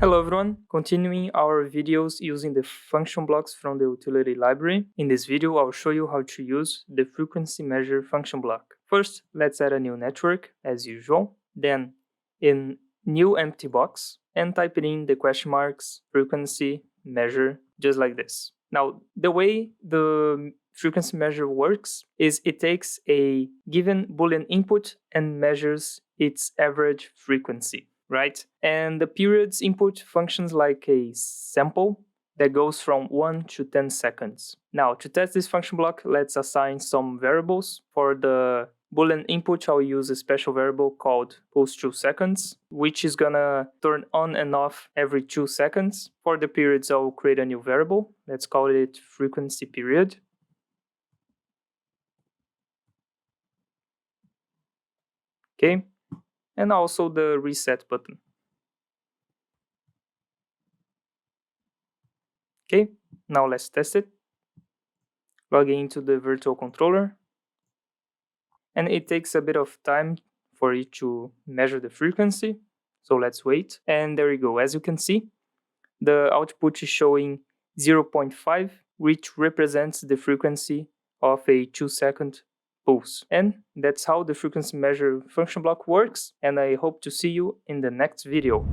Hello everyone, continuing our videos using the function blocks from the utility library. In this video, I'll show you how to use the frequency measure function block. First, let's add a new network as usual. Then in new empty box and type in the question marks, frequency measure, just like this. Now, the way the frequency measure works is it takes a given Boolean input and measures its average frequency. Right? And the periods input functions like a sample that goes from 1 to 10 seconds. Now, to test this function block, let's assign some variables. For the Boolean input, I'll use a special variable called pulse 2 seconds, which is gonna turn on and off every 2 seconds. For the periods, I'll create a new variable. Let's call it frequency period. Okay. And also the reset button. Okay, now let's test it. Log into the virtual controller. And it takes a bit of time for it to measure the frequency. So let's wait. And there you go. As you can see, the output is showing 0.5, which represents the frequency of a 2-second pulse. And that's how the frequency measure function block works. And I hope to see you in the next video.